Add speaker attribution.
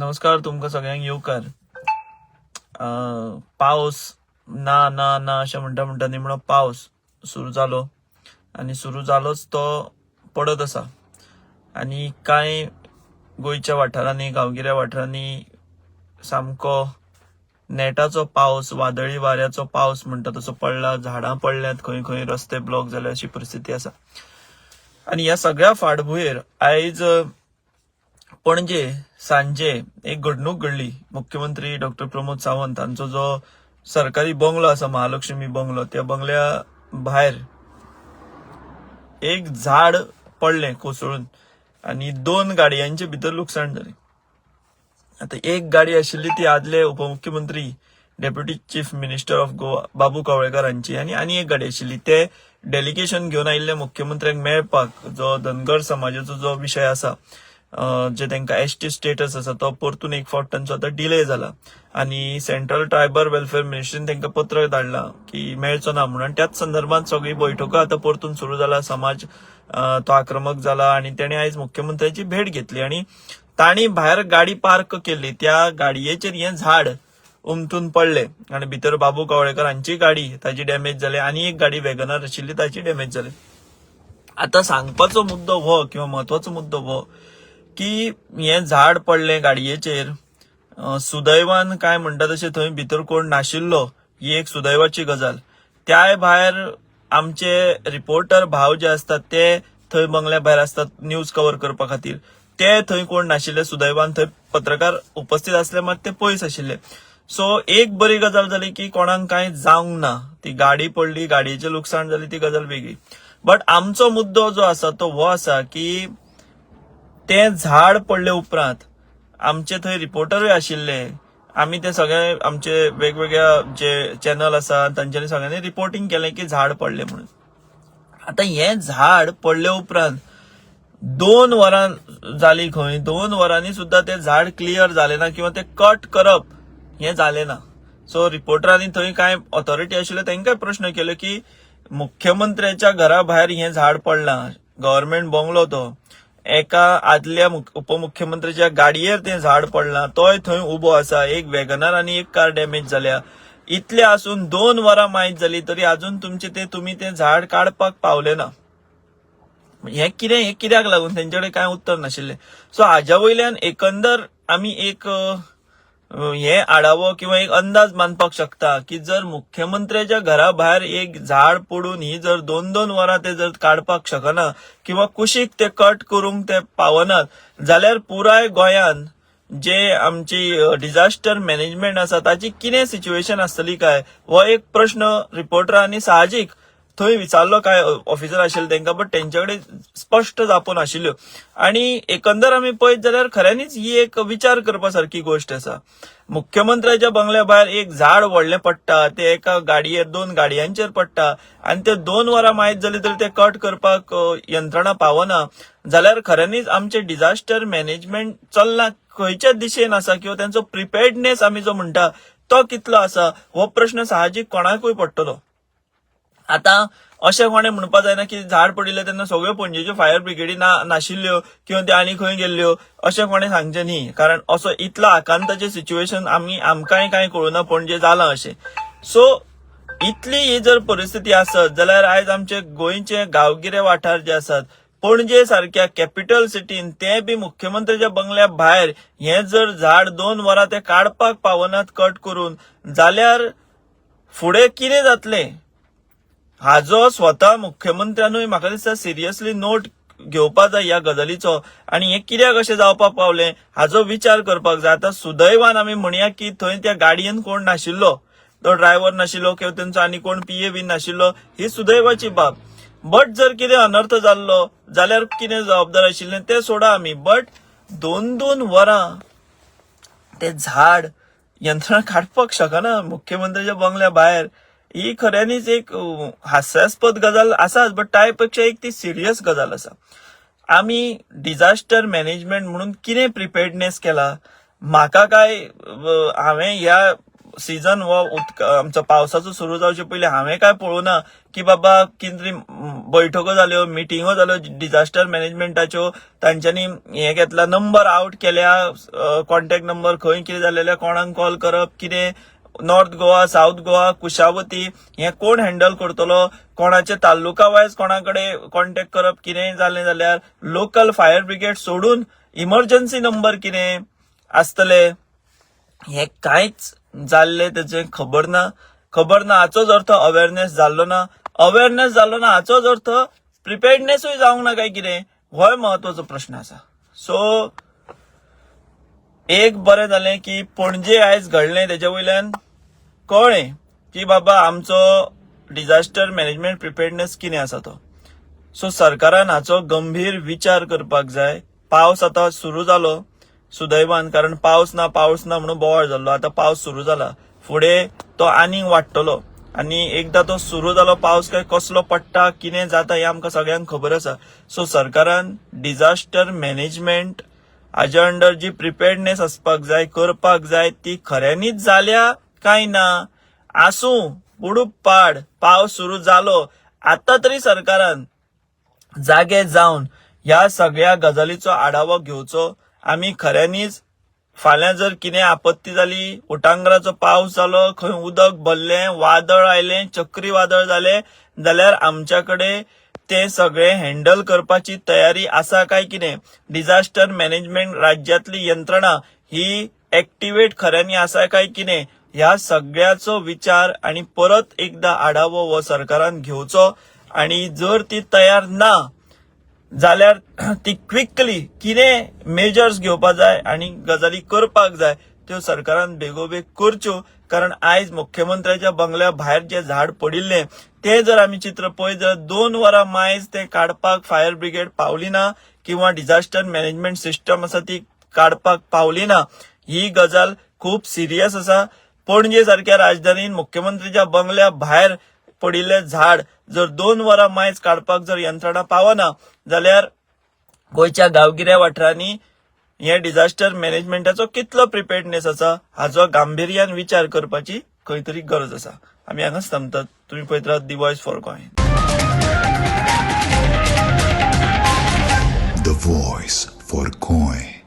Speaker 1: नमस्कार तुमकां सगळ्यांक येवकार. पावस ना ना ना अशें म्हणटा म्हणटा निमणो पावस सुरू जालो आनी सुरू जालोच तो पडत आसा. आनी कांय गोंयच्या वाठारांनी गांवगिऱ्या वाठारांनी सामको नेटाचो पावस, वादळी वाऱ्याचो पावस म्हणटा तसो पडला. झाडां पडल्यात, खंय खंय रस्ते ब्लॉक जाले अशी परिस्थिती आसा. आनी ह्या सगळ्या फाटभुंयेर आयज पणजे सांजे एक घडणूक घडली. मुख्यमंत्री डॉक्टर प्रमोद सावंत हांचो जो सरकारी बंगलो आसा, महालक्ष्मी बंगलो, त्या बंगल्या भायर एक झाड पडलें कोसळून आनी 2 गाडयांचे भितर लुकसाण जाली. आता एक गाडी आशिल्ली ती आदले उपमुख्यमंत्री deputy chief minister of Goa Babu Kavlekar हांची, आनी एक गाडी आशिल्ली. ते डेलिगेशन घेवन आयिल्ले मुख्यमंत्र्यांक मेळपाक. जो धनगर समाजाचो जो विशय आसा, जे तांकां एसटी स्टेटस आसा, तो परतून एक फावट तांचो आतां डिले जाला आनी सेंट्रल ट्रायबल वेलफेअर मिनिस्ट्रीन तांकां पत्र धाडलां की मेळचो ना म्हणून. त्याच संदर्भात सगळी बैठका आतां परतून सुरू जाला. समाज तो आक्रमक जाला आनी तेणे आयज मुख्यमंत्र्याची भेट घेतली आनी तांणी भायर गाडी पार्क केल्ली. त्या गाडयेचेर हें झाड उमटून पडले आनी भितर बाबू कवळेकर हांची गाडी ताची डॅमेज जाली आनी एक गाडी वॅगनार आशिल्ली ताची डॅमेज जाली. आतां सांगपाचो मुद्दो हो किंवा म्हत्वाचो मुद्दो हो की हें झाड पडलें गाडयेचेर, सुदैवान काय म्हणटा तशें थंय भितर कोण नाशिल्लो, ही एक सुदैवाची गजाल. त्याय भायर आमचे रिपोर्टर भाव जे असतात ते थंय बंगल्या भायर असतात न्यूज कव्हर करपा खातीर, ते थंय कोण नाशिल्ले सुदैवान. थंय पत्रकार उपस्थित आसले मात ते पयस आशिल्ले. सो एक बरी गजाल जाली की कोणाक कांय जावंक ना. ती गाडी पडली, गाडयेचें लुकसाण जाली, ती गजाल वेगळी. बट आमचो मुद्दो जो आसा तो हो आसा की ते झाड पडले उपरांत आमचे थंय रिपोर्टरूय आशिल्ले. आमी ते सगळे आमचे वेगवेगळ्या जे चॅनल आसा तांच्यांनी सगळ्यांनी रिपोर्टिंग केलें की झाड पडले म्हणून. आतां हें झाड पडले उपरांत 2 वरां जाली खंय, 2 वरांनी सुद्धा ते झाड क्लियर जालें ना किंवा ते कट करप हें जालें ना. सो रिपोर्टरांनी थंय कांय ऑथॉरिटी आशिल्ले तांकांय प्रश्न केलो की मुख्यमंत्र्याच्या घरा भायर हें झाड पडलां, गव्हर्नमेंट बंगलो तो, एका आदल्या उपमुख्यमंत्र्याच्या गाडयेर तें झाड पडलां, तोय थंय उबो आसा, एक वॅगनार आनी एक कार डॅमेज जाल्या. इतले आसून 2 वरां मायज जाली तरी आजून तुमी तें झाड काडपाक पावले ना. हें कित्याक लागून तेंचे कडेन कांय उत्तर नाशिल्लें. सो हाज्या वयल्यान एकंदर आमी एक हें आडावो किंवा एक अंदाज मानपाक शकता की जर मुख्यमंत्र्याच्या घरा भायर एक झाड पडून ही जर 2-2 वरां ते जर काडपाक शकना किंवा कुशीक ते कट करूंक ते पावनात, जाल्यार पुराय गोंयान जे आमची डिझास्टर मॅनेजमेंट आसा ताची कितें सिच्युएशन आसतली काय, हो एक प्रश्न रिपोर्टरांनी साहजीक थंय विचारलो काय ऑफिसर आशिल्ले तांकां. बट तेंचे कडेन स्पश्ट जापो नाशिल्ल्यो. आनी एकंदर आमी पळयत जाल्यार खऱ्यांनीच ही एक विचार करपा सारकी गोष्ट आसा. मुख्यमंत्र्याच्या बंगल्या भायर एक झाड व्हडलें पडटा, ते एका गाडयेर 2 गाडयांचेर पडटा आनी ते 2 वरां मायज जाली तरी ते कट करपाक यंत्रणा पावना, जाल्यार खऱ्यांनीच आमचे डिझास्टर मॅनेजमेंट चल्ला खंयच्या दिशेन आसा किंवा त्यांचो प्रिपेर्डनेस आमी जो म्हणटा तो कितलो आसा, हो प्रश्न साहजीक कोणाकूय पडटलो. आतां अशें कोणें म्हणपा जायना की झाड पडिल्लें तेन्ना सगळ्यो पणजेच्यो फायर ब्रिगेडी नाशिल्ल्यो किंवा त्यो आनी खंय गेल्ल्यो अशें कोणें सांगचें न्ही. कारण असो इतलो आकांताचें सिच्युएशन आमकांय कांय कळुना पणजे जालां अशें. सो इतली ही जर परिस्थिती आसत जाल्यार आयज आमचे गोंयचे गांवगिरे वाठार जे आसात, पणजे सारक्या कॅपिटल सिटीन, ते बी मुख्यमंत्र्याच्या बंगल्या भायर हें जर झाड 2 वरां ते काडपाक पावनात कट करून, जाल्यार फुडें कितें जातलें हाजो स्वता मुख्यमंत्र्यानूय म्हाका दिसता सिरियसली नोट घेवपा जाय ह्या गजालीचो. आनी हें कित्याक अशें जावपाक पावलें हाजो विचार करपाक जाय. आतां सुदैवान आमी म्हणया की थंय त्या गाडयेन कोण नाशिल्लो, तो ड्रायव्हर नाशिल्लो किंवा तेंचो आनी कोण PA बी नाशिल्लो, ही सुदैवाची बाब. बट जर कितें अनर्थ जाल्लो जाल्यार कितें जबाबदार आशिल्लें तें सोडा आमी. बट 2-2 वरां ते झाड यंत्रणा काडपाक शकना मुख्यमंत्र्याच्या बंगल्या भायर, ही खऱ्यांनीच एक हास्यास्पद गजाल आसाच. बट त्या पेक्षा एक ती सिरियस गजाल आसा. आमी डिझास्टर मॅनेजमेंट म्हणून कितें प्रिपेर्डनेस केला, म्हाका काय हांवें ह्या सीझन हो आमचो पावसाचो सुरू जावचे पयलीं हांवें काय पळोवना की बाबा कितें बैठको जाल्यो मिटिंगो जाल्यो डिझास्टर मॅनेजमेंटाच्यो तांच्यांनी हे घेतला नंबर आउट केल्या कॉन्टॅक्ट नंबर खंय कितें जालेले कोणाक कॉल करप कितें नॉर्थ गोवा साऊथ गोवा कुशावती हे कोण हँडल करतलो कोणाचे तालुका वायज कोणाकडे कॉन्टॅक्ट करप कितें जालें जाल्यार लोकल फायर ब्रिगेड सोडून इमर्जन्सी नंबर कितें आसतले हे कांयच जाल्ले तेचे खबर ना हाचोच अर्थ अवेअरनेस जाल्लो ना हाचोच अर्थ प्रिपेर्डनेसूय जावंक ना काय कितें हो महत्वाचो प्रश्न आसा. सो एक बरें जालें की पणजे आयज घडलें तेजे वयल्यान कळ्ळें की बाबा आमचो डिझास्टर मॅनेजमेंट प्रिपेर्डनेस कितें आसा तो. सो सरकारान हाचो गंभीर विचार करपाक जाय. पावस आतां सुरू जालो सुदैवान, कारण पावस ना म्हणून बोवाळ जाल्लो. आतां पावस सुरू जाला, फुडें तो आनीक वाडटलो आनी एकदां तो सुरू जालो पावस काय कसलो पडटा कितें जाता हें आमकां सगळ्यांक खबर आसा. सो सरकारान डिझास्टर मॅनेजमेंट हाज्या अंडर जी प्रिपेर्डनेस आसपाक जाय करपाक जाय ती खऱ्यांनीच जाल्या काय ना. आसूं बुडूप पाड पावस सुरू जालो आतां तरी सरकारान जागे जावन ह्या सगळ्या गजालीचो आढावो घेवचो. आमी खऱ्यांनीच फाल्यां जर कितें आपत्ती जाली उटांगराचो पावस जालो खंय उदक भरलें वादळ आयलें चक्रीवादळ जालें जाल्यार आमच्याकडे ते सगळे हँडल करपाची तयारी आसा काय कितें. डिझास्टर मॅनेजमेंट राज्यांतली यंत्रणा ही एक्टिवेट खऱ्यांनी आसा काय कितें ह्या सगळ्याचो विचार आणि परत एकदा आढावो हो सरकारान घेवचो. आणि जर ती तयार ना जाल्यार ती क्विकली कितें मेजर्स घेवपाक जाय आणि गजाली करपाक जाय त्यो सरकारान बेगोबेग करच्यो. कारण आयज मुख्यमंत्र्याच्या बंगल्या भायर जे झाड पडिल्ले ते जर आमी चित्र पळयत जाल्यार 2 वरां मायज ते काडपाक फायर ब्रिगेड पावली ना किंवा डिझास्टर मॅनेजमेंट सिस्टम आसा ती काडपाक पावली ना. ही गजाल खूब सिरियस आसा. पणजे सारख्या राजधानीन मुख्यमंत्र्याच्या बंगल्या भायर पडिल्ले झाड जर 2 वरां मायज काडपाक जर यंत्रणा पावना जाल्यार गोंयच्या गांवगिऱ्या वाठारांनी हे डिझास्टर मॅनेजमेंटाचो कितलो प्रिपेर्डनेस आसा हाचो गांभीर्यान विचार करपाची खंय तरी गरज आसा. आमी हांगाच थांबतात. तुम्ही पळयत राहात दी voice for Goa.
Speaker 2: The Voice for Goy.